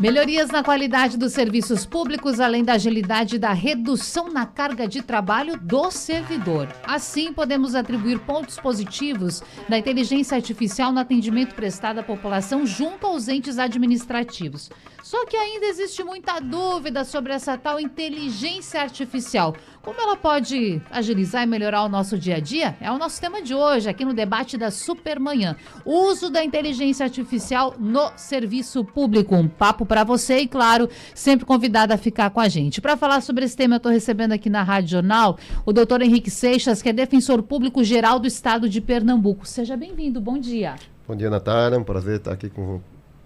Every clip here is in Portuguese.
Melhorias na qualidade dos serviços públicos, além da agilidade e da redução na carga de trabalho do servidor. Assim, podemos atribuir pontos positivos da inteligência artificial no atendimento prestado à população junto aos entes administrativos. Só que ainda existe muita dúvida sobre essa tal inteligência artificial. Como ela pode agilizar e melhorar o nosso dia a dia? É o nosso tema de hoje, aqui no debate da Supermanhã. O uso da inteligência artificial no serviço público. Um papo para você e, claro, sempre convidada a ficar com a gente. Para falar sobre esse tema, eu estou recebendo aqui na Rádio Jornal o doutor Henrique Seixas, que é defensor público geral do estado de Pernambuco. Seja bem-vindo, bom dia. Bom dia, Natália, é um prazer estar aqui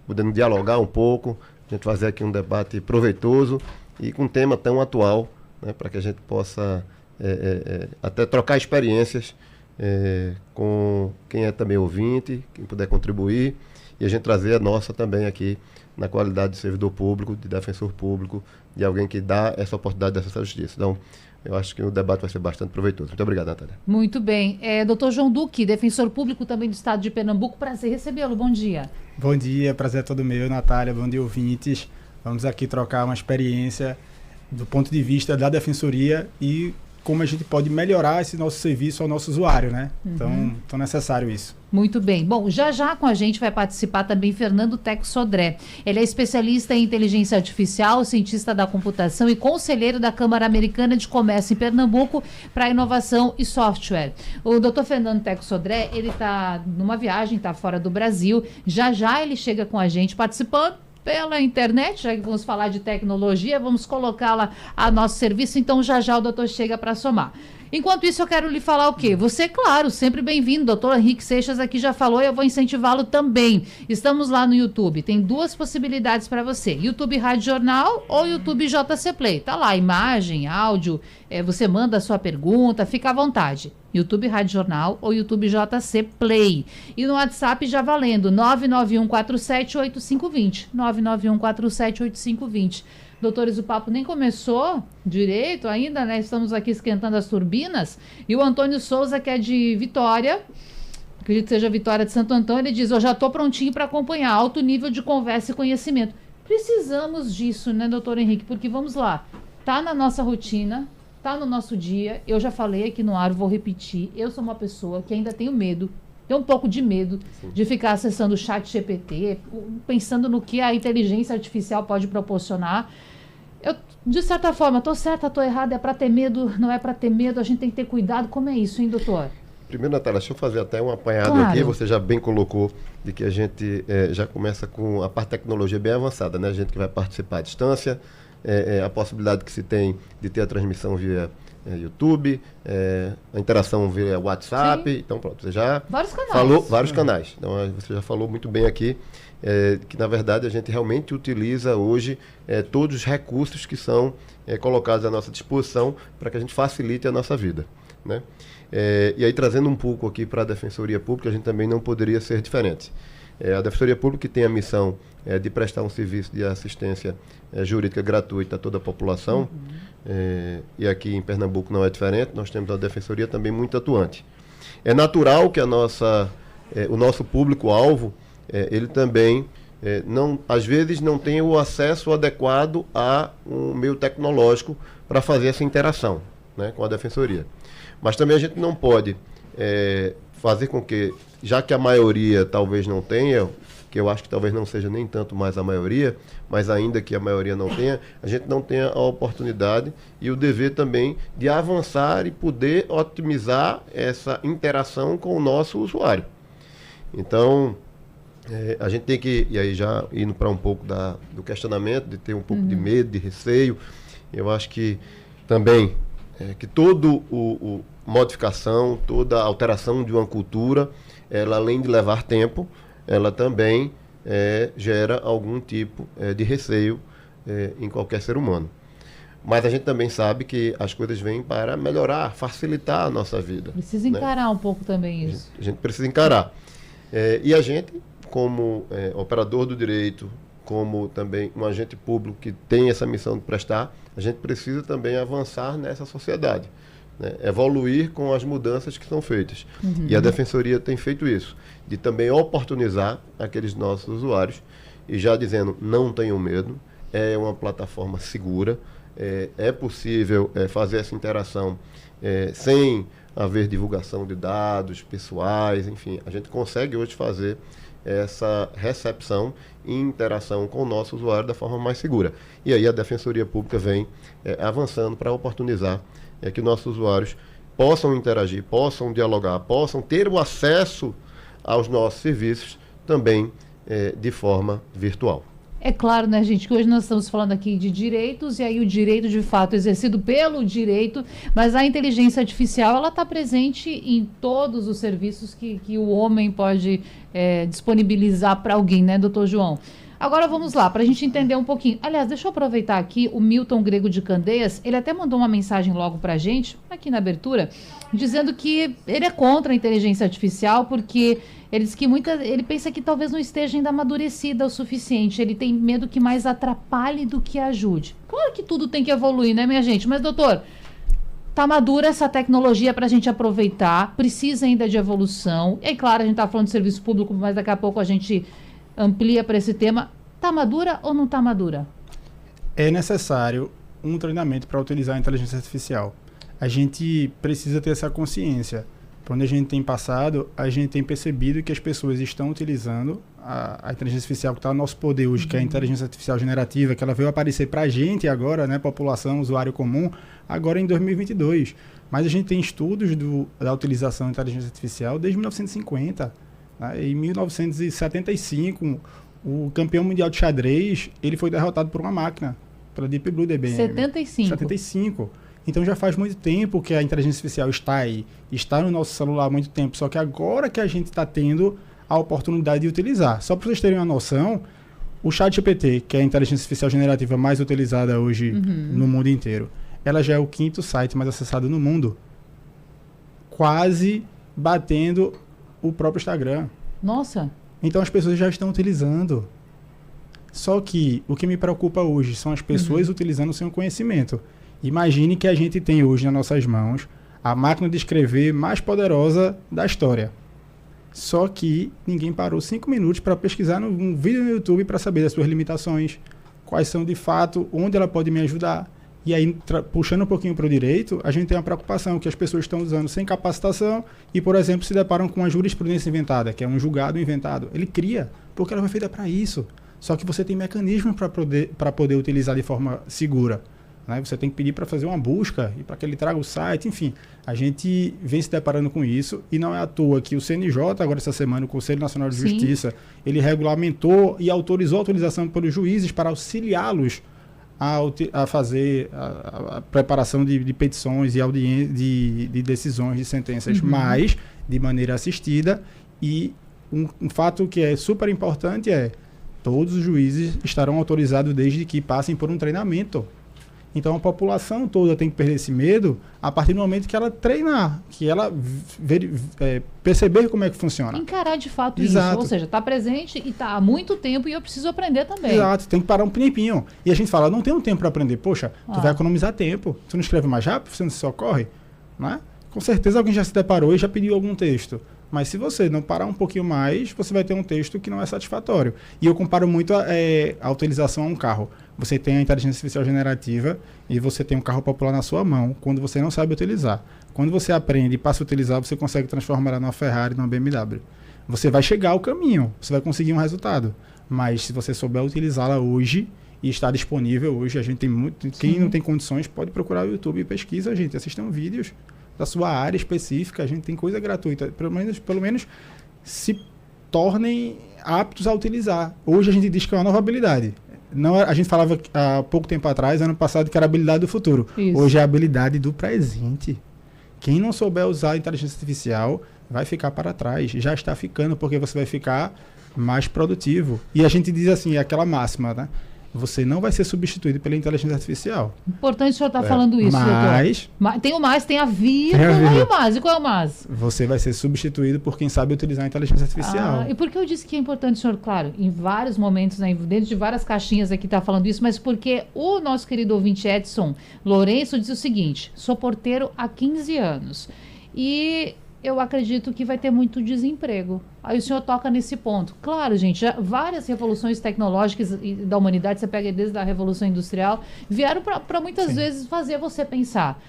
podendo dialogar um pouco, a gente fazer aqui um debate proveitoso e com um tema tão atual, né, para que a gente possa até trocar experiências com quem é também ouvinte, quem puder contribuir, e a gente trazer a nossa também aqui na qualidade de servidor público, de defensor público, de alguém que dá essa oportunidade de acesso à justiça. Então, eu acho que o debate vai ser bastante proveitoso. Muito obrigado, Natália. Muito bem. Doutor João Duque, defensor público também do estado de Pernambuco, prazer recebê-lo. Bom dia. Bom dia, prazer é todo meu, Natália. Bom dia, ouvintes. Vamos aqui trocar uma experiência do ponto de vista da defensoria e como a gente pode melhorar esse nosso serviço ao nosso usuário, né? Então, tão necessário isso. Muito bem. Bom, já com a gente vai participar também Fernando Teco Sodré. Ele é especialista em inteligência artificial, cientista da computação e conselheiro da Câmara Americana de Comércio em Pernambuco para inovação e software. O doutor Fernando Teco Sodré, ele está numa viagem, está fora do Brasil. Já ele chega com a gente participando pela internet, já que vamos falar de tecnologia, vamos colocá-la a nosso serviço, então já o doutor chega para somar. Enquanto isso, eu quero lhe falar o quê? Você, claro, sempre bem-vindo, doutor Henrique Seixas aqui já falou e eu vou incentivá-lo também. Estamos lá no YouTube, tem duas possibilidades para você, YouTube Rádio Jornal ou YouTube JC Play. Tá lá, imagem, áudio, você manda a sua pergunta, fica à vontade. YouTube Rádio Jornal ou YouTube JC Play. E no WhatsApp já valendo, 991478520, 991478520. Doutores, o papo nem começou direito ainda, né? Estamos aqui esquentando as turbinas. E o Antônio Souza, que é de Vitória, acredito que seja Vitória de Santo Antônio, ele diz, eu já estou prontinho para acompanhar alto nível de conversa e conhecimento. Precisamos disso, né, doutor Henrique? Porque, vamos lá, tá na nossa rotina, tá no nosso dia. Eu já falei aqui no ar, vou repetir. Eu sou uma pessoa que ainda tenho medo, tenho um pouco de medo de ficar acessando o chat GPT, pensando no que a inteligência artificial pode proporcionar. Eu, de certa forma, estou certa, estou errada, é para ter medo, não é para ter medo, a gente tem que ter cuidado. Como é isso, hein, doutor? Primeiro, Natália, deixa eu fazer até um apanhado aqui, você já bem colocou de que a gente já começa com a parte de tecnologia bem avançada, né? A gente que vai participar à distância, a possibilidade que se tem de ter a transmissão via YouTube, a interação via WhatsApp. Sim. Então pronto, você já falou vários canais. Então você já falou muito bem aqui que na verdade a gente realmente utiliza hoje todos os recursos que são colocados à nossa disposição para que a gente facilite a nossa vida, né? E aí, trazendo um pouco aqui para a Defensoria Pública, a gente também não poderia ser diferente. A Defensoria Pública tem a missão de prestar um serviço de assistência jurídica gratuita a toda a população, e aqui em Pernambuco não é diferente, nós temos uma Defensoria também muito atuante. É natural que o nosso público-alvo, ele também, às vezes, não tenha o acesso adequado a um meio tecnológico para fazer essa interação, né, com a Defensoria. Mas também a gente não pode fazer com que, já que a maioria talvez não tenha, que eu acho que talvez não seja nem tanto mais a maioria, mas ainda que a maioria não tenha, a gente não tenha a oportunidade e o dever também de avançar e poder otimizar essa interação com o nosso usuário. Então, a gente tem que, e aí já indo para um pouco do questionamento, de ter um pouco de medo, de receio, eu acho que também que toda modificação, toda alteração de uma cultura, ela além de levar tempo, ela também gera algum tipo de receio em qualquer ser humano. Mas a gente também sabe que as coisas vêm para melhorar, facilitar a nossa vida. Precisa encarar, né, um pouco também isso. A gente precisa encarar. E a gente, como operador do direito, como também um agente público que tem essa missão de prestar, a gente precisa também avançar nessa sociedade, né? Evoluir com as mudanças que são feitas. E a Defensoria tem feito isso, de também oportunizar aqueles nossos usuários e já dizendo, não tenham medo, é uma plataforma segura, é possível fazer essa interação sem haver divulgação de dados pessoais, enfim, a gente consegue hoje fazer essa recepção e interação com o nosso usuário da forma mais segura. E aí a Defensoria Pública vem avançando para oportunizar que nossos usuários possam interagir, possam dialogar, possam ter o acesso aos nossos serviços também de forma virtual. É claro, né, gente, que hoje nós estamos falando aqui de direitos, e aí o direito, de fato, exercido pelo direito, mas a inteligência artificial, ela está presente em todos os serviços que o homem pode disponibilizar para alguém, né, doutor João? Agora vamos lá, para a gente entender um pouquinho. Aliás, deixa eu aproveitar aqui, o Milton Grego de Candeias, ele até mandou uma mensagem logo para a gente, aqui na abertura, dizendo que ele é contra a inteligência artificial, porque ele diz que ele pensa que talvez não esteja ainda amadurecida o suficiente, ele tem medo que mais atrapalhe do que ajude. Claro que tudo tem que evoluir, né, minha gente? Mas, doutor, tá madura essa tecnologia para a gente aproveitar, precisa ainda de evolução. E claro, a gente está falando de serviço público, mas daqui a pouco a gente amplia para esse tema. Está madura ou não está madura? É necessário um treinamento para utilizar a inteligência artificial. A gente precisa ter essa consciência. Por onde a gente tem passado, a gente tem percebido que as pessoas estão utilizando a inteligência artificial que está ao nosso poder hoje, que é a inteligência artificial generativa, que ela veio aparecer para a gente agora, né, população, usuário comum, agora em 2022. Mas a gente tem estudos da utilização da inteligência artificial desde 1950. Em 1975, o campeão mundial de xadrez, ele foi derrotado por uma máquina, pela Deep Blue da IBM. 75. Então já faz muito tempo que a inteligência artificial está aí, está no nosso celular há muito tempo, só que agora que a gente está tendo a oportunidade de utilizar. Só para vocês terem uma noção, o ChatGPT, que é a inteligência artificial generativa mais utilizada hoje no mundo inteiro, ela já é o 5º site mais acessado no mundo, quase batendo o próprio Instagram. Nossa! Então as pessoas já estão utilizando. Só que o que me preocupa hoje são as pessoas utilizando sem o conhecimento. Imagine que a gente tem hoje nas nossas mãos a máquina de escrever mais poderosa da história. Só que ninguém parou 5 minutos para pesquisar um vídeo no YouTube para saber das suas limitações, quais são de fato, onde ela pode me ajudar. E aí, puxando um pouquinho para o direito, a gente tem uma preocupação que as pessoas estão usando sem capacitação e, por exemplo, se deparam com uma jurisprudência inventada, que é um julgado inventado. Ele cria, porque ela foi feita para isso. Só que você tem mecanismos para poder utilizar de forma segura. Né? Você tem que pedir para fazer uma busca e para que ele traga o site, enfim. A gente vem se deparando com isso e não é à toa que o CNJ, agora essa semana, o Conselho Nacional de Justiça, ele regulamentou e autorizou a utilização pelos juízes para auxiliá-los a fazer a preparação de petições e de decisões de sentenças, mas de maneira assistida. E um fato que é super importante é todos os juízes estarão autorizados desde que passem por um treinamento. Então a população toda tem que perder esse medo a partir do momento que ela treinar, que ela perceber como é que funciona. Encarar de fato Exato. Isso, ou seja, está presente e está há muito tempo e eu preciso aprender também. Exato, tem que parar um tempinho. E a gente fala, não tem um tempo para aprender. Poxa, tu vai economizar tempo. Tu não escreve mais rápido, você não se socorre, né? Com certeza alguém já se deparou e já pediu algum texto. Mas se você não parar um pouquinho mais, você vai ter um texto que não é satisfatório. E eu comparo muito a utilização a um carro. Você tem a inteligência artificial generativa e você tem um carro popular na sua mão quando você não sabe utilizar. Quando você aprende e passa a utilizar, você consegue transformar ela numa Ferrari, numa BMW. Você vai chegar ao caminho, você vai conseguir um resultado. Mas se você souber utilizá-la hoje e está disponível hoje, a gente tem muito. Quem não tem condições pode procurar o YouTube e pesquisa, gente. Assistam vídeos da sua área específica, a gente tem coisa gratuita. Pelo menos se tornem aptos a utilizar. Hoje a gente diz que é uma nova habilidade. Não, a gente falava há pouco tempo atrás, ano passado, que era a habilidade do futuro. Isso. Hoje é a habilidade do presente. Quem não souber usar a inteligência artificial vai ficar para trás. Já está ficando, porque você vai ficar mais produtivo. E a gente diz assim, aquela máxima, né? Você não vai ser substituído pela inteligência artificial. Importante o senhor estar falando isso, mas, doutor. Tem o mais, tem a vírgula e o mais. E qual é o mais? Você vai ser substituído por quem sabe utilizar a inteligência artificial. E por que eu disse que é importante, senhor? Claro, em vários momentos, né, dentro de várias caixinhas aqui está falando isso, mas porque o nosso querido ouvinte Edson Lourenço diz o seguinte: sou porteiro há 15 anos. E Eu acredito que vai ter muito desemprego. Aí o senhor toca nesse ponto. Claro, gente, já várias revoluções tecnológicas da humanidade, você pega desde a Revolução Industrial, vieram para muitas vezes fazer você pensar,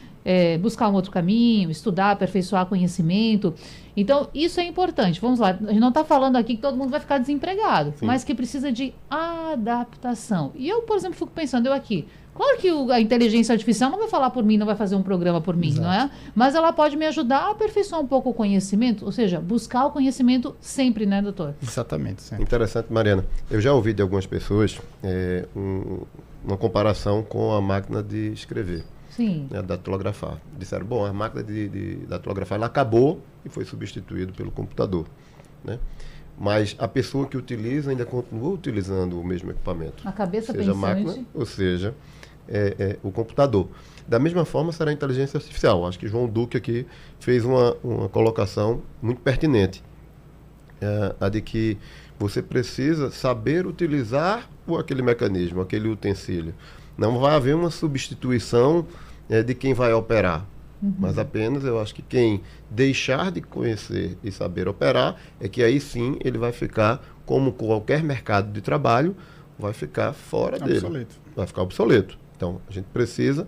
buscar um outro caminho, estudar, aperfeiçoar conhecimento. Então, isso é importante. Vamos lá, a gente não está falando aqui que todo mundo vai ficar desempregado, mas que precisa de adaptação. E eu, por exemplo, fico pensando, eu aqui, claro que a inteligência artificial não vai falar por mim, não vai fazer um programa por mim, não é? Mas ela pode me ajudar a aperfeiçoar um pouco o conhecimento, ou seja, buscar o conhecimento sempre, né, doutor? Exatamente. Sempre. Interessante, Mariana. Eu já ouvi de algumas pessoas uma comparação com a máquina de escrever. Sim. Né, datilografar. Disseram, bom, a máquina de datilografar ela acabou e foi substituído pelo computador. Né? Mas a pessoa que utiliza ainda continua utilizando o mesmo equipamento. A cabeça seja pensante. a máquina, ou seja, o computador. Da mesma forma será a inteligência artificial. Acho que João Duque aqui fez uma colocação muito pertinente. A de que você precisa saber utilizar aquele mecanismo, aquele utensílio. Não vai haver uma substituição de quem vai operar. Mas apenas eu acho que quem deixar de conhecer e saber operar é que aí sim ele vai ficar, como qualquer mercado de trabalho, vai ficar fora dele. Vai ficar obsoleto. Então a gente precisa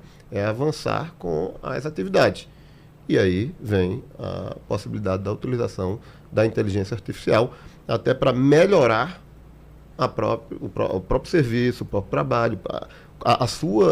avançar com as atividades. E aí vem a possibilidade da utilização da inteligência artificial até para melhorar o próprio serviço, o próprio trabalho,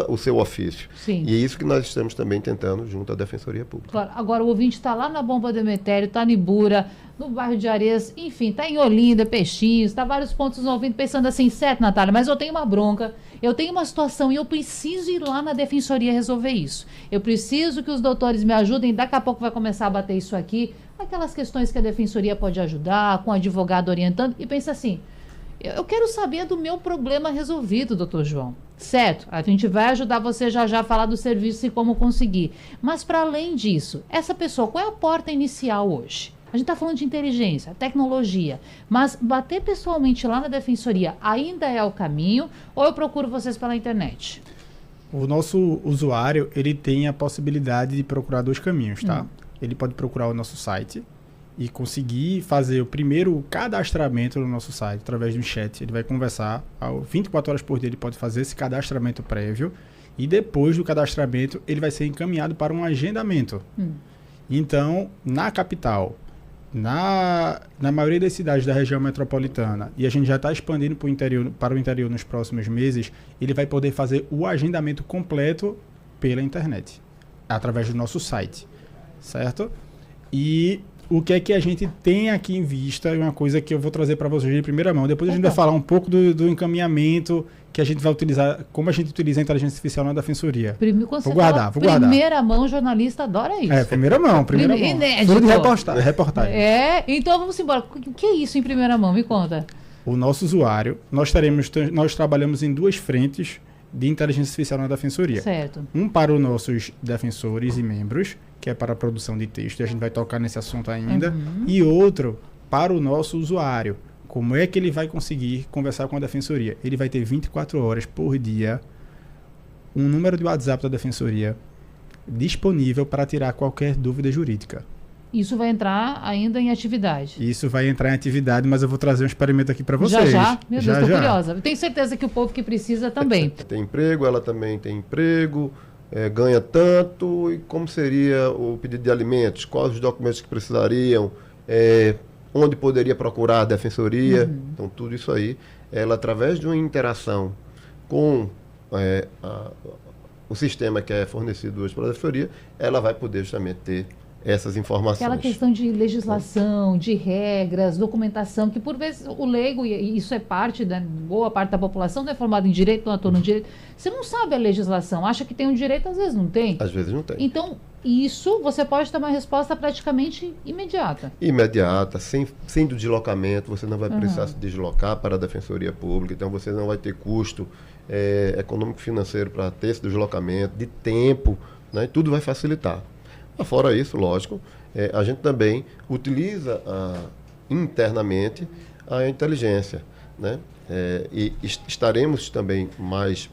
o seu ofício. Sim. E é isso que nós estamos também tentando junto à Defensoria Pública. Claro. Agora o ouvinte está lá na Bomba do Emetério, está em Ibura, no bairro de Areias, enfim, está em Olinda, Peixinhos, está vários pontos no ouvindo, pensando assim, certo, Natália, mas eu tenho uma bronca, eu tenho uma situação e eu preciso ir lá na Defensoria resolver isso. Eu preciso que os doutores me ajudem, daqui a pouco vai começar a bater isso aqui, aquelas questões que a Defensoria pode ajudar, com o advogado orientando, e pensa assim, eu quero saber do meu problema resolvido, doutor João. Certo, a gente vai ajudar você já a falar do serviço e como conseguir. Mas para além disso, essa pessoa, qual é a porta inicial hoje? A gente está falando de inteligência, tecnologia, mas bater pessoalmente lá na Defensoria ainda é o caminho ou eu procuro vocês pela internet? O nosso usuário, ele tem a possibilidade de procurar dois caminhos, tá? Ele pode procurar o nosso site e conseguir fazer o primeiro cadastramento no nosso site, através de um chat. Ele vai conversar, 24 horas por dia ele pode fazer esse cadastramento prévio e depois do cadastramento ele vai ser encaminhado para um agendamento. Então, na capital, na maioria das cidades da região metropolitana, e a gente já está expandindo para o interior nos próximos meses, ele vai poder fazer o agendamento completo pela internet, através do nosso site, certo? E o que é que a gente tem aqui em vista é uma coisa que eu vou trazer para vocês de primeira mão. Depois a gente vai falar um pouco do encaminhamento que a gente vai utilizar, como a gente utiliza a inteligência artificial na Defensoria. Vou guardar. Primeira mão, jornalista adora isso. Primeira mão. Inédito. Tudo de reportagem. Então vamos embora. O que é isso em primeira mão? Me conta. O nosso usuário, nós trabalhamos em duas frentes de inteligência artificial na Defensoria. Certo. Um para os nossos defensores e membros, que é para a produção de texto, e a gente vai tocar nesse assunto ainda, e outro para o nosso usuário. Como é que ele vai conseguir conversar com a Defensoria? Ele vai ter 24 horas por dia um número de WhatsApp da Defensoria disponível para tirar qualquer dúvida jurídica. Isso vai entrar ainda em atividade? Isso vai entrar em atividade, mas eu vou trazer um experimento aqui para vocês. Já? Meu Deus, estou curiosa. Eu tenho certeza que o povo que precisa também. Tem emprego, ela também tem emprego, ganha tanto, e como seria o pedido de alimentos? Quais os documentos que precisariam? Onde poderia procurar a Defensoria? Então, tudo isso aí, ela através de uma interação com o sistema que é fornecido hoje pela Defensoria, ela vai poder justamente ter essas informações. Aquela questão de legislação, de regras, documentação, que por vezes o leigo, e isso é parte, boa parte da população não é formada em direito, não atua no direito, você não sabe a legislação, acha que tem um direito, às vezes não tem. Às vezes não tem. Então, isso você pode ter uma resposta praticamente imediata. Imediata, sem do deslocamento, você não vai precisar se deslocar para a Defensoria Pública, então você não vai ter custo econômico-financeiro para ter esse deslocamento, de tempo, né? Tudo vai facilitar. Fora isso, lógico, a gente também utiliza internamente a inteligência, né? E estaremos também mais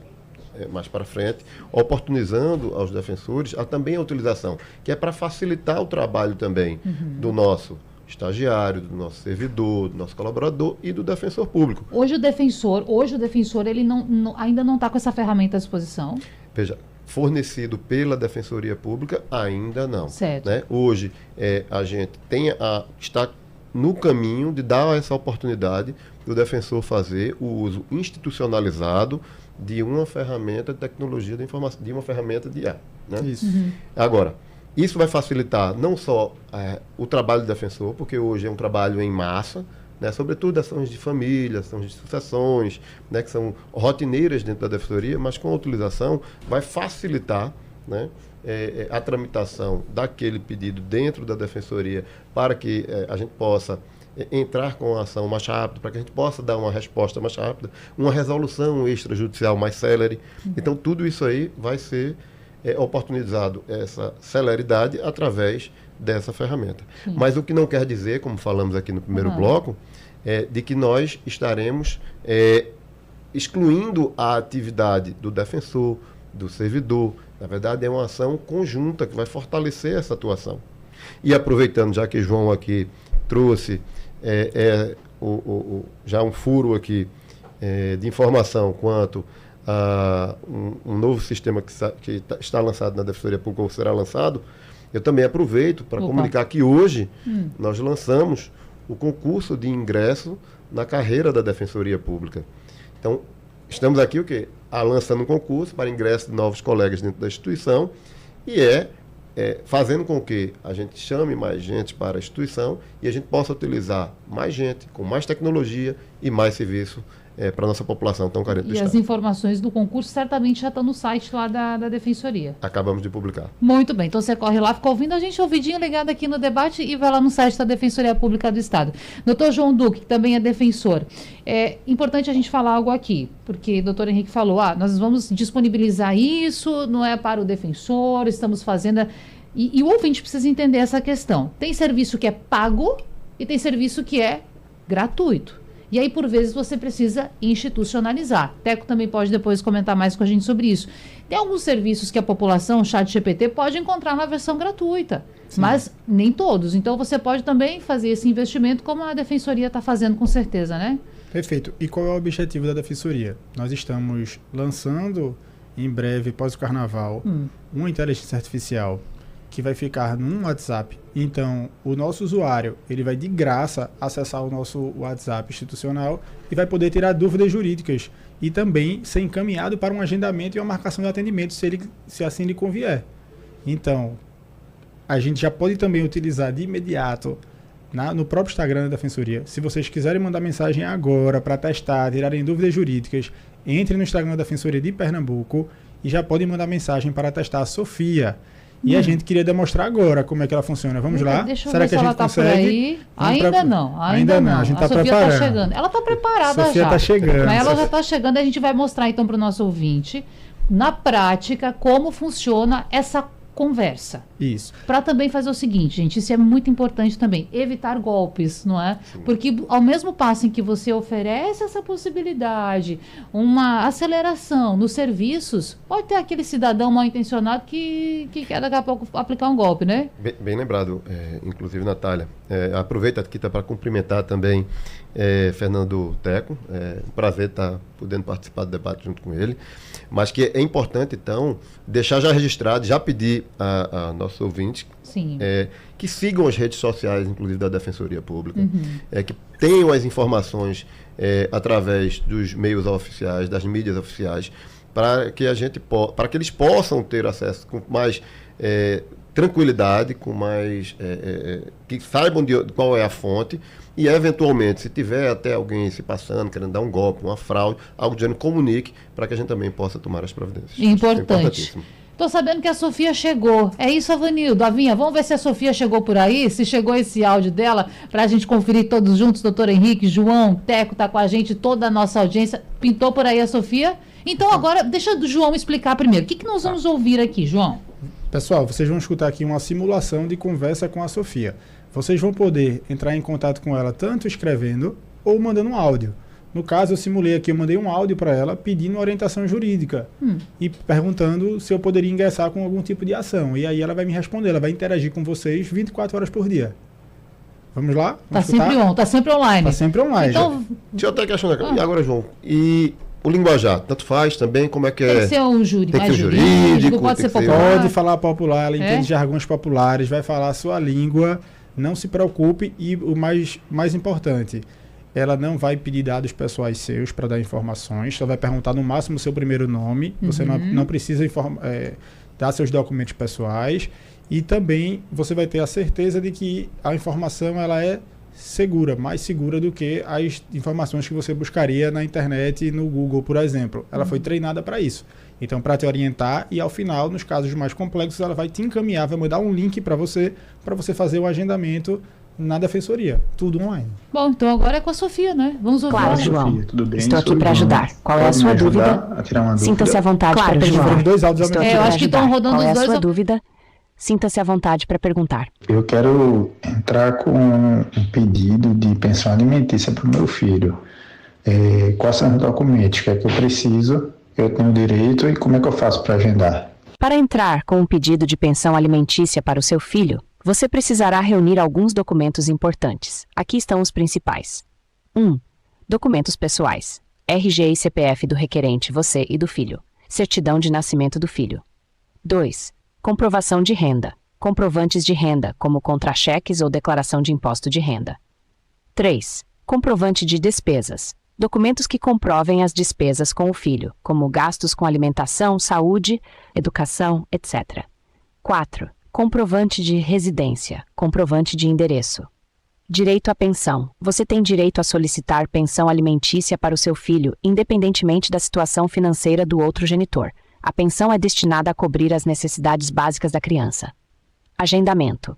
mais para frente, oportunizando aos defensores também a utilização, que é para facilitar o trabalho também do nosso estagiário, do nosso servidor, do nosso colaborador e do defensor público. Hoje o defensor ele ainda não está com essa ferramenta à disposição? Veja, fornecido pela Defensoria Pública, ainda não. Certo. Né? Hoje, a gente está no caminho de dar essa oportunidade do defensor fazer o uso institucionalizado de uma ferramenta de tecnologia da informação, de uma ferramenta de IA. Né? Isso. Agora, isso vai facilitar não só o trabalho do defensor, porque hoje é um trabalho em massa, né, sobretudo ações de família, ações de sucessões, né, que são rotineiras dentro da defensoria, mas com a utilização vai facilitar, né, a tramitação daquele pedido dentro da defensoria para que a gente possa entrar com a ação mais rápido, para que a gente possa dar uma resposta mais rápida, uma resolução extrajudicial mais célere. Então, tudo isso aí vai ser oportunizado, essa celeridade, através dessa ferramenta. Mas o que não quer dizer, como falamos aqui no primeiro bloco, de que nós estaremos excluindo a atividade do defensor, do servidor. Na verdade, é uma ação conjunta que vai fortalecer essa atuação. E aproveitando, já que João aqui trouxe já um furo aqui de informação quanto a um novo sistema que está lançado na Defensoria Pública, ou será lançado, eu também aproveito para comunicar que hoje nós lançamos o concurso de ingresso na carreira da Defensoria Pública. Então, estamos aqui lançando um concurso para ingresso de novos colegas dentro da instituição e fazendo com que a gente chame mais gente para a instituição e a gente possa utilizar mais gente, com mais tecnologia e mais serviço para a nossa população tão carente do Estado. E as informações do concurso certamente já estão no site lá da Defensoria. Acabamos de publicar. Muito bem, então você corre lá, fica ouvindo a gente, ouvidinho ligado aqui no debate e vai lá no site da Defensoria Pública do Estado. Doutor João Duque, que também é defensor, é importante a gente falar algo aqui, porque o doutor Henrique falou, nós vamos disponibilizar isso, não é para o defensor, estamos fazendo... E o ouvinte precisa entender essa questão. Tem serviço que é pago e tem serviço que é gratuito. E aí, por vezes, você precisa institucionalizar. Teco também pode depois comentar mais com a gente sobre isso. Tem alguns serviços que a população, o ChatGPT, pode encontrar na versão gratuita, mas nem todos. Então, você pode também fazer esse investimento, como a Defensoria está fazendo, com certeza, né? Perfeito. E qual é o objetivo da Defensoria? Nós estamos lançando, em breve, pós o Carnaval, uma inteligência artificial que vai ficar num WhatsApp. Então, o nosso usuário, ele vai de graça acessar o nosso WhatsApp institucional e vai poder tirar dúvidas jurídicas e também ser encaminhado para um agendamento e uma marcação de atendimento, se assim lhe convier. Então, a gente já pode também utilizar de imediato no próprio Instagram da Defensoria. Se vocês quiserem mandar mensagem agora para testar, tirarem dúvidas jurídicas, entre no Instagram da Defensoria de Pernambuco e já podem mandar mensagem para testar a Sofia. E a gente queria demonstrar agora como é que ela funciona. Vamos lá? Deixa eu Será ver que se a ela gente está por consegue? aí. Ainda não. A gente está Sofia preparando. está chegando. Ela está preparada Sofia já. está chegando. Mas ela já está chegando. A gente vai mostrar então para o nosso ouvinte, na prática, como funciona essa conversa. Isso. Para também fazer o seguinte, gente, isso é muito importante também, evitar golpes, não é? Sim. Porque ao mesmo passo em que você oferece essa possibilidade, uma aceleração nos serviços, pode ter aquele cidadão mal intencionado que quer daqui a pouco aplicar um golpe, né? Bem lembrado, inclusive, Natália. Aproveito aqui para cumprimentar também Fernando Teco. Um prazer estar podendo participar do debate junto com ele. Mas que é importante, então, deixar já registrado, já pedir a nossos ouvintes que sigam as redes sociais, inclusive da Defensoria Pública, que tenham as informações através dos meios oficiais, das mídias oficiais, para que eles possam ter acesso com mais tranquilidade, com mais que saibam qual é a fonte e, eventualmente, se tiver até alguém se passando, querendo dar um golpe, uma fraude, algo de gênero, comunique para que a gente também possa tomar as providências. Importante. Estou sabendo que a Sofia chegou. É isso, Avanildo. Avinha, vamos ver se a Sofia chegou por aí, se chegou esse áudio dela, para a gente conferir todos juntos. Doutor Henrique, João, Teco está com a gente, toda a nossa audiência. Pintou por aí a Sofia? Então agora, deixa o João explicar primeiro. O que nós vamos ouvir aqui, João? Pessoal, vocês vão escutar aqui uma simulação de conversa com a Sofia. Vocês vão poder entrar em contato com ela tanto escrevendo ou mandando um áudio. No caso, eu simulei aqui, eu mandei um áudio para ela pedindo orientação jurídica e perguntando se eu poderia ingressar com algum tipo de ação. E aí ela vai me responder, ela vai interagir com vocês 24 horas por dia. Vamos lá? Tá sempre online. Tá sempre online. Então, deixa eu até questionar. E agora, João, e o linguajar, tanto faz também, como é que é? Tem que ser um jurídico, tem que ser jurídico, pode ser tem que popular. Pode falar popular, ela entende jargões populares, vai falar a sua língua, não se preocupe. E o mais importante, ela não vai pedir dados pessoais seus para dar informações, só vai perguntar no máximo o seu primeiro nome, você não precisa dar seus documentos pessoais, e também você vai ter a certeza de que a informação ela é segura, mais segura do que as informações que você buscaria na internet e no Google, por exemplo. Ela foi treinada para isso. Então, para te orientar, e ao final, nos casos mais complexos, ela vai te encaminhar, vai mandar um link para você fazer o agendamento na defensoria. Tudo online. Bom, então agora é com a Sofia, né? Vamos ouvir. Claro, João. Sofia, tudo bem? Estou aqui para ajudar. Qual é a sua dúvida? Sinta-se à vontade para perguntar. Os dois áudios Estou aqui eu para acho que estão ajudar. rodando Qual é os a dois sua dúvida? Sinta-se à vontade para perguntar. Eu quero entrar com um pedido de pensão alimentícia para o meu filho. Quais são os documentos? O que é que eu preciso? Eu tenho direito e como é que eu faço para agendar? Para entrar com um pedido de pensão alimentícia para o seu filho, você precisará reunir alguns documentos importantes. Aqui estão os principais. 1. Documentos pessoais. RG e CPF do requerente, você e do filho. Certidão de nascimento do filho. 2. Comprovação de renda. Comprovantes de renda, como contra-cheques ou declaração de imposto de renda. 3. Comprovante de despesas. Documentos que comprovem as despesas com o filho, como gastos com alimentação, saúde, educação, etc. 4. Comprovante de residência. Comprovante de endereço. Direito à pensão. Você tem direito a solicitar pensão alimentícia para o seu filho, independentemente da situação financeira do outro genitor. A pensão é destinada a cobrir as necessidades básicas da criança. Agendamento.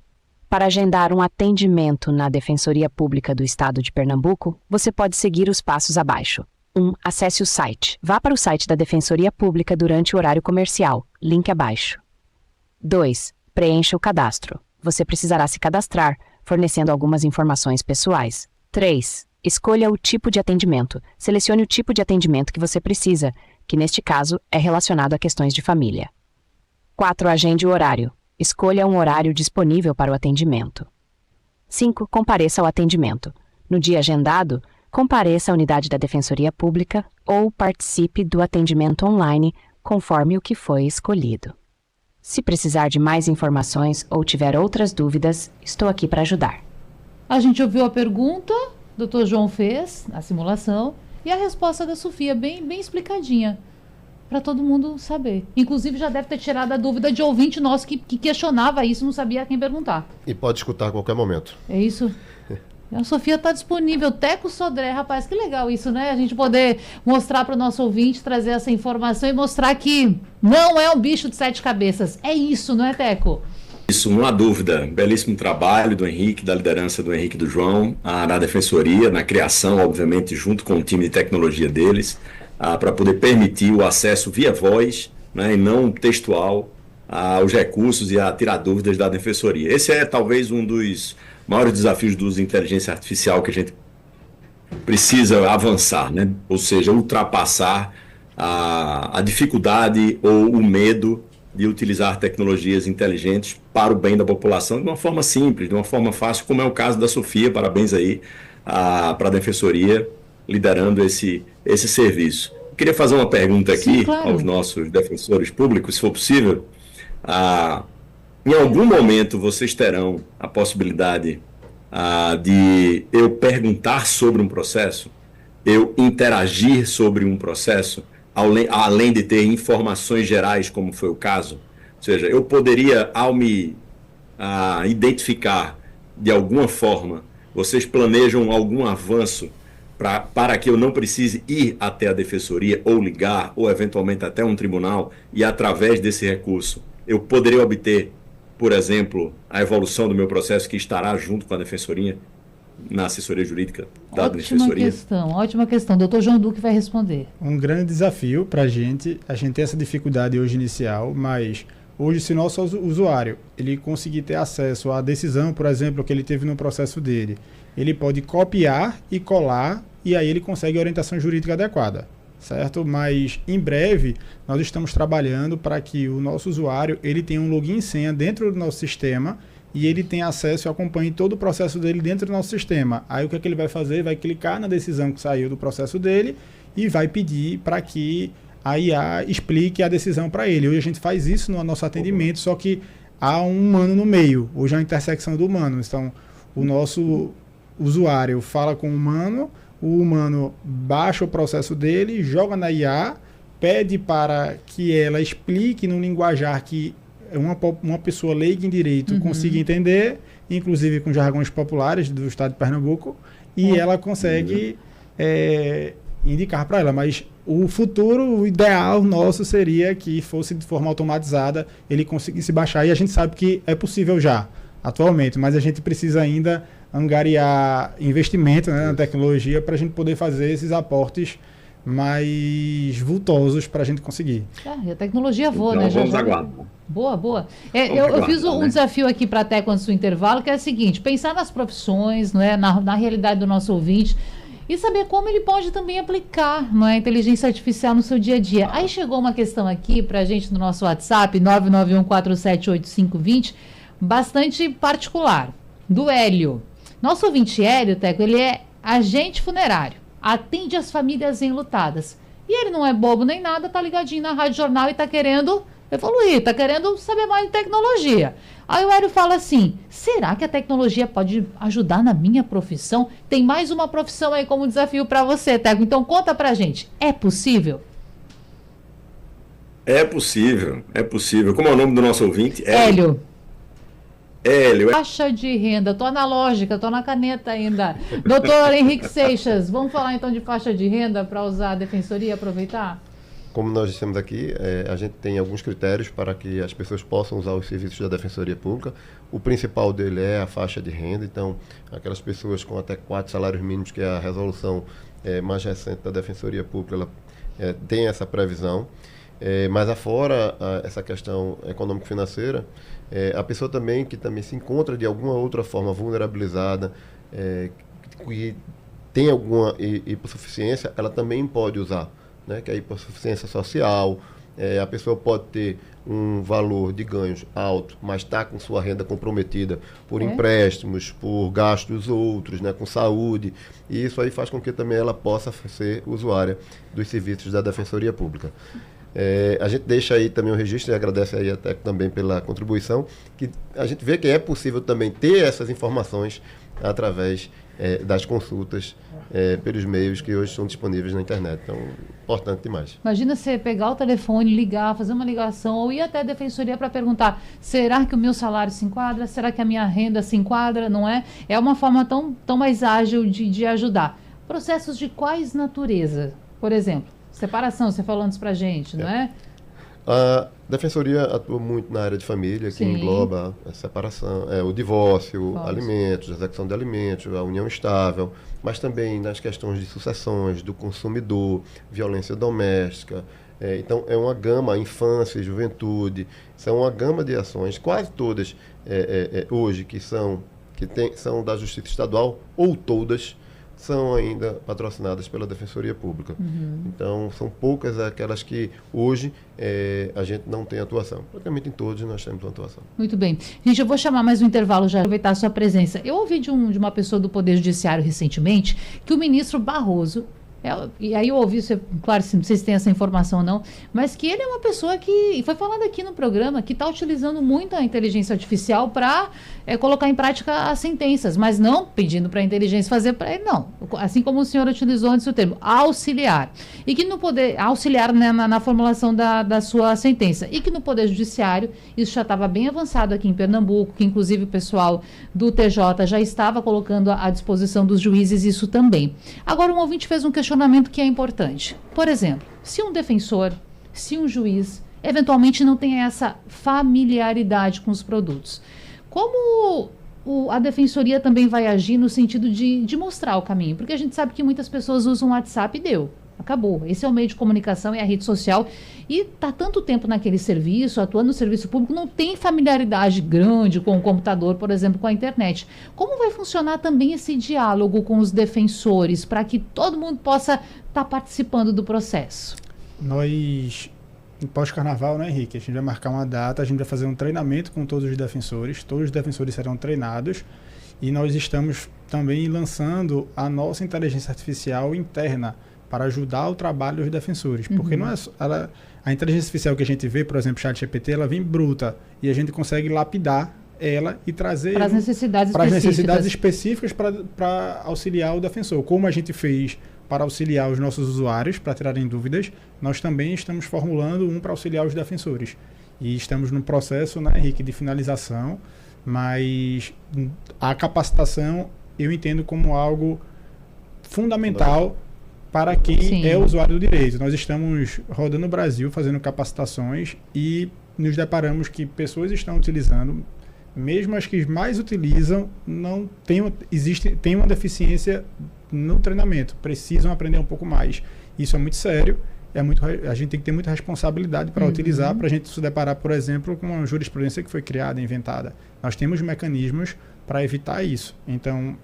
Para agendar um atendimento na Defensoria Pública do Estado de Pernambuco, você pode seguir os passos abaixo. 1. Acesse o site. Vá para o site da Defensoria Pública durante o horário comercial. Link abaixo. 2. Preencha o cadastro. Você precisará se cadastrar, fornecendo algumas informações pessoais. 3. Escolha o tipo de atendimento. Selecione o tipo de atendimento que você precisa, que neste caso é relacionado a questões de família. 4. Agende o horário. Escolha um horário disponível para o atendimento. 5. Compareça ao atendimento. No dia agendado, compareça à unidade da Defensoria Pública ou participe do atendimento online, conforme o que foi escolhido. Se precisar de mais informações ou tiver outras dúvidas, estou aqui para ajudar. A gente ouviu a pergunta, o Dr. João fez a simulação e a resposta da Sofia, bem explicadinha, para todo mundo saber. Inclusive já deve ter tirado a dúvida de ouvinte nosso que questionava isso, não sabia a quem perguntar. E pode escutar a qualquer momento. É isso? A Sofia está disponível. Teco Sodré, rapaz, que legal isso, né? A gente poder mostrar para o nosso ouvinte, trazer essa informação e mostrar que não é um bicho de 7 cabeças. É isso, não é, Teco? Isso, não há dúvida. Belíssimo trabalho do Henrique, da liderança do Henrique e do João, na Defensoria, na criação, obviamente, junto com o time de tecnologia deles, para poder permitir o acesso via voz, né, e não textual, aos recursos e a tirar dúvidas da Defensoria. Esse é talvez um dos maiores desafios do uso de inteligência artificial que a gente precisa avançar, né? Ou seja, ultrapassar a dificuldade ou o medo de utilizar tecnologias inteligentes para o bem da população de uma forma simples, de uma forma fácil, como é o caso da Sofia. Parabéns aí para a Defensoria liderando esse serviço. Eu queria fazer uma pergunta aqui. Sim, claro. Aos nossos defensores públicos, se for possível. Em algum momento vocês terão a possibilidade de eu perguntar sobre um processo, eu interagir sobre um processo, além de ter informações gerais, como foi o caso. Ou seja, eu poderia, ao me identificar de alguma forma, vocês planejam algum avanço para que eu não precise ir até a Defensoria, ou ligar, ou eventualmente até um tribunal, e através desse recurso eu poderia obter, por exemplo, a evolução do meu processo que estará junto com a Defensoria, na assessoria jurídica da Defensoria? Ótima questão. Doutor João Duque vai responder. Um grande desafio para a gente tem essa dificuldade hoje inicial, mas hoje, se nosso usuário ele conseguir ter acesso à decisão, por exemplo, que ele teve no processo dele, ele pode copiar e colar e aí ele consegue a orientação jurídica adequada, certo? Mas em breve nós estamos trabalhando para que o nosso usuário ele tenha um login e senha dentro do nosso sistema e ele tenha acesso e acompanhe todo o processo dele dentro do nosso sistema. Aí o que é que ele vai fazer? Vai clicar na decisão que saiu do processo dele e vai pedir para que a IA explique a decisão para ele. Hoje a gente faz isso no nosso atendimento, só que há um humano no meio. Hoje é uma intersecção do humano. Então, o nosso usuário fala com o humano baixa o processo dele, joga na IA, pede para que ela explique num linguajar que uma pessoa leiga em direito consiga entender, inclusive com jargões populares do estado de Pernambuco, e ela consegue indicar para ela. Mas o futuro, o ideal nosso seria que fosse de forma automatizada, ele conseguisse baixar, e a gente sabe que é possível já, atualmente, mas a gente precisa ainda angariar investimento, né, na tecnologia para a gente poder fazer esses aportes mais vultosos para a gente conseguir. E a tecnologia voa, né? Vamos aguardar. Boa. Eu fiz um desafio aqui para a Teco antes do intervalo, que é o seguinte: pensar nas profissões, não é, na realidade do nosso ouvinte, e saber como ele pode também aplicar, não é, a inteligência artificial no seu dia a dia. Aí chegou uma questão aqui para a gente no nosso WhatsApp, 991478520, bastante particular, do Hélio. Nosso ouvinte Hélio, Teco, ele é agente funerário, atende as famílias enlutadas. E ele não é bobo nem nada, tá ligadinho na Rádio Jornal e tá querendo evoluir, tá querendo saber mais de tecnologia. Aí o Hélio fala assim: será que a tecnologia pode ajudar na minha profissão? Tem mais uma profissão aí como desafio para você, Teco. Então conta pra gente, é possível? É possível. Como é o nome do nosso ouvinte? Hélio. Hélio. Faixa de renda, tô analógica, tô na caneta ainda. Doutor Henrique Seixas, vamos falar então de faixa de renda para usar a defensoria, aproveitar? Como nós dissemos aqui, a gente tem alguns critérios para que as pessoas possam usar os serviços da Defensoria Pública. O principal dele é a faixa de renda, então aquelas pessoas com até 4 salários mínimos, que é a resolução mais recente da Defensoria Pública, ela tem essa previsão. Mas afora essa questão econômico-financeira, a pessoa também que também se encontra de alguma outra forma vulnerabilizada, que tem alguma hipossuficiência, ela também pode usar, né? Que é a hipossuficiência social. A pessoa pode ter um valor de ganhos alto, mas está com sua renda comprometida por empréstimos, por gastos outros, né, com saúde, e isso aí faz com que também ela possa ser usuária dos serviços da Defensoria Pública. A gente deixa aí também o registro e agradece aí até também pela contribuição, que a gente vê que é possível também ter essas informações através das consultas pelos meios que hoje são disponíveis na internet. Então, importante demais. Imagina você pegar o telefone, ligar, fazer uma ligação ou ir até a defensoria para perguntar: será que o meu salário se enquadra? Será que a minha renda se enquadra? Não é? É uma forma tão mais ágil de ajudar. Processos de quais natureza? Por exemplo, separação, você falou antes pra gente, não é? A Defensoria atua muito na área de família, que engloba a separação, o divórcio, alimentos, a execução de alimentos, a união estável, mas também nas questões de sucessões, do consumidor, violência doméstica. Então, é uma gama, infância e juventude, são uma gama de ações, quase todas hoje são da Justiça Estadual, ou todas são ainda patrocinadas pela Defensoria Pública. Então, são poucas aquelas que hoje a gente não tem atuação. Praticamente em todos nós temos uma atuação. Muito bem. Gente, eu vou chamar mais um intervalo já, aproveitar a sua presença. Eu ouvi de uma pessoa do Poder Judiciário recentemente que o ministro Barroso, e aí eu ouvi, claro, não sei se tem essa informação ou não, mas que ele é uma pessoa que, e foi falado aqui no programa, que está utilizando muito a inteligência artificial para colocar em prática as sentenças, mas não pedindo para a inteligência fazer para ele, não. Assim como o senhor utilizou antes o termo, auxiliar. E que no poder, auxiliar, né, na formulação da sua sentença. E que no Poder Judiciário, isso já estava bem avançado aqui em Pernambuco, que inclusive o pessoal do TJ já estava colocando à disposição dos juízes isso também. Agora, um ouvinte fez um questionamento que é importante. Por exemplo, se um defensor, se um juiz, eventualmente não tem essa familiaridade com os produtos, como a defensoria também vai agir no sentido de mostrar o caminho? Porque a gente sabe que muitas pessoas usam o WhatsApp e deu. Acabou. Esse é o meio de comunicação, é a rede social. E está tanto tempo naquele serviço, atuando no serviço público, não tem familiaridade grande com o computador, por exemplo, com a internet. Como vai funcionar também esse diálogo com os defensores, para que todo mundo possa estar participando do processo? Nós, em pós-carnaval, né, Henrique? A gente vai marcar uma data, a gente vai fazer um treinamento com todos os defensores serão treinados, e nós estamos também lançando a nossa inteligência artificial interna para ajudar o trabalho dos defensores, porque não é a inteligência artificial que a gente vê, por exemplo, o ChatGPT, ela vem bruta, e a gente consegue lapidar ela e trazer para as necessidades específicas para auxiliar o defensor. Como a gente fez para auxiliar os nossos usuários, para tirarem dúvidas, nós também estamos formulando um para auxiliar os defensores. E estamos no processo, né, Henrique, de finalização, mas a capacitação eu entendo como algo fundamental para quem é usuário do direito. Nós estamos rodando o Brasil fazendo capacitações e nos deparamos que pessoas estão utilizando, mesmo as que mais utilizam, tem uma deficiência no treinamento, precisam aprender um pouco mais. Isso é muito sério, a gente tem que ter muita responsabilidade para utilizar, para a gente se deparar, por exemplo, com uma jurisprudência que foi criada, inventada. Nós temos mecanismos para evitar isso. Então,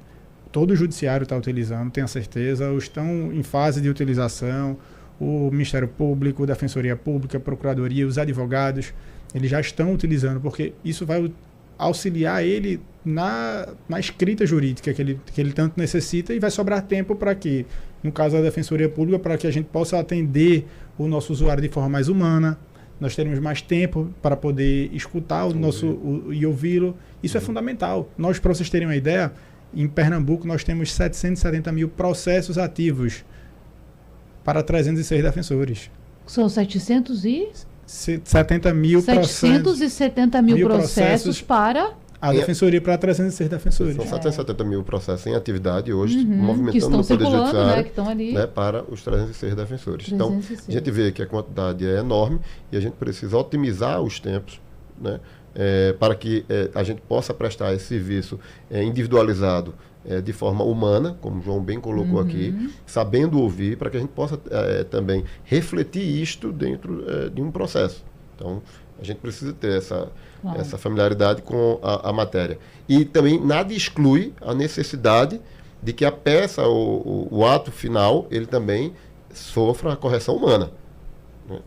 todo o judiciário está utilizando, tenho certeza, estão em fase de utilização, o Ministério Público, a Defensoria Pública, a Procuradoria, os advogados, eles já estão utilizando, porque isso vai auxiliar ele na escrita jurídica que ele tanto necessita, e vai sobrar tempo para que, no caso da Defensoria Pública, para que a gente possa atender o nosso usuário de forma mais humana, nós teremos mais tempo para poder escutar e ouvi-lo. Isso é fundamental. Nós, para vocês terem uma ideia, em Pernambuco nós temos 770 mil processos ativos para 306 defensores. São 770 mil processos para a Defensoria, para 306 defensores. São 770 mil processos em atividade hoje, movimentando no Poder Judiciário, né, que estão ali, para os 306 defensores. 306. Então, a gente vê que a quantidade é enorme e a gente precisa otimizar os tempos, né, para que a gente possa prestar esse serviço individualizado de forma humana, como o João bem colocou aqui, sabendo ouvir, para que a gente possa também refletir isto dentro de um processo. Então, a gente precisa ter essa familiaridade com a matéria. E também nada exclui a necessidade de que a peça, o ato final, ele também sofra a correção humana.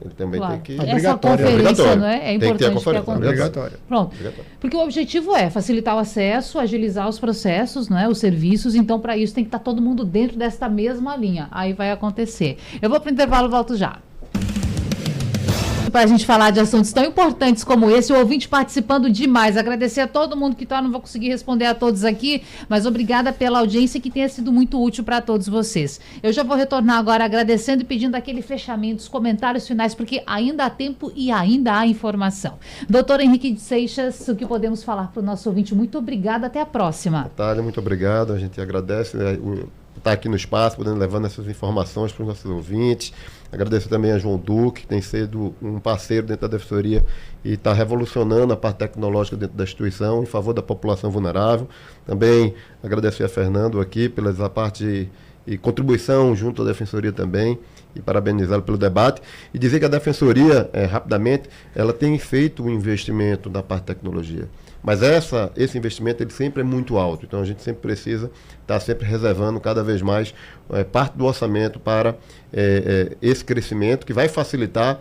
Ele também tem que... Essa conferência, não é? É importante que aconteça. Obrigatória. Pronto. Porque o objetivo é facilitar o acesso, agilizar os processos, não é? Os serviços. Então, para isso, tem que estar todo mundo dentro desta mesma linha. Aí vai acontecer. Eu vou para o intervalo e volto já. Para a gente falar de assuntos tão importantes como esse, o ouvinte participando demais. Agradecer a todo mundo que está, não vou conseguir responder a todos aqui, mas obrigada pela audiência que tenha sido muito útil para todos vocês. Eu já vou retornar agora agradecendo e pedindo aquele fechamento, os comentários finais, porque ainda há tempo e ainda há informação. Doutor Henrique de Seixas, o que podemos falar para o nosso ouvinte? Muito obrigada, até a próxima. Natália, muito obrigado, a gente agradece, né, estar aqui no espaço, podendo levando essas informações para os nossos ouvintes. Agradeço também a João Duque, que tem sido um parceiro dentro da Defensoria e está revolucionando a parte tecnológica dentro da instituição em favor da população vulnerável. Também agradecer a Fernando aqui pela parte e contribuição junto à Defensoria também, e parabenizá-lo pelo debate. E dizer que a Defensoria, rapidamente, ela tem feito um investimento na parte de tecnologia. Mas esse investimento ele sempre é muito alto, então a gente sempre precisa estar sempre reservando cada vez mais parte do orçamento para esse crescimento que vai facilitar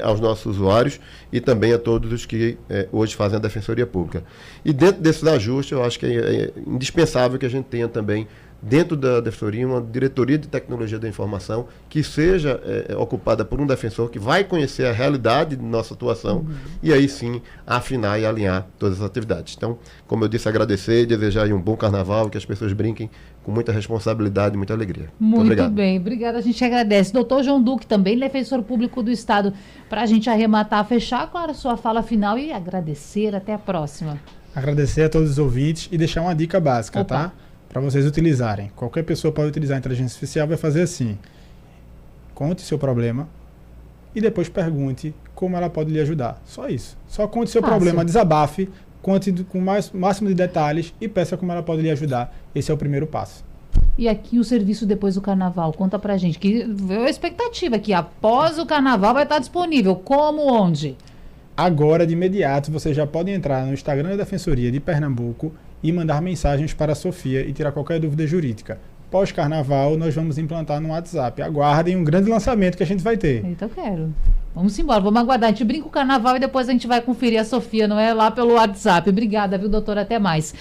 aos nossos usuários e também a todos os que hoje fazem a Defensoria Pública. E dentro desses ajustes, eu acho que é indispensável que a gente tenha também dentro da Defensoria uma diretoria de tecnologia da informação que seja ocupada por um defensor que vai conhecer a realidade de nossa atuação e aí sim afinar e alinhar todas as atividades. Então, como eu disse, agradecer e desejar aí um bom carnaval, que as pessoas brinquem com muita responsabilidade e muita alegria. Muito bem, obrigada, a gente agradece. Doutor João Duque, também defensor público do Estado, para a gente arrematar, fechar, claro, a sua fala final e agradecer, até a próxima. Agradecer a todos os ouvintes e deixar uma dica básica, tá? Para vocês utilizarem. Qualquer pessoa pode utilizar a inteligência artificial, vai fazer assim: conte seu problema e depois pergunte como ela pode lhe ajudar. Só isso. Só conte seu problema, desabafe, conte com o máximo de detalhes e peça como ela pode lhe ajudar. Esse é o primeiro passo. E aqui o serviço depois do carnaval, conta pra gente, que veio a expectativa que após o carnaval vai estar disponível, como, onde? Agora, de imediato, você já pode entrar no Instagram da Defensoria de Pernambuco e mandar mensagens para a Sofia e tirar qualquer dúvida jurídica. Pós-carnaval, nós vamos implantar no WhatsApp. Aguardem um grande lançamento que a gente vai ter. Eita, eu quero. Vamos embora, vamos aguardar. A gente brinca o carnaval e depois a gente vai conferir a Sofia, não é? Lá pelo WhatsApp. Obrigada, viu, doutora? Até mais.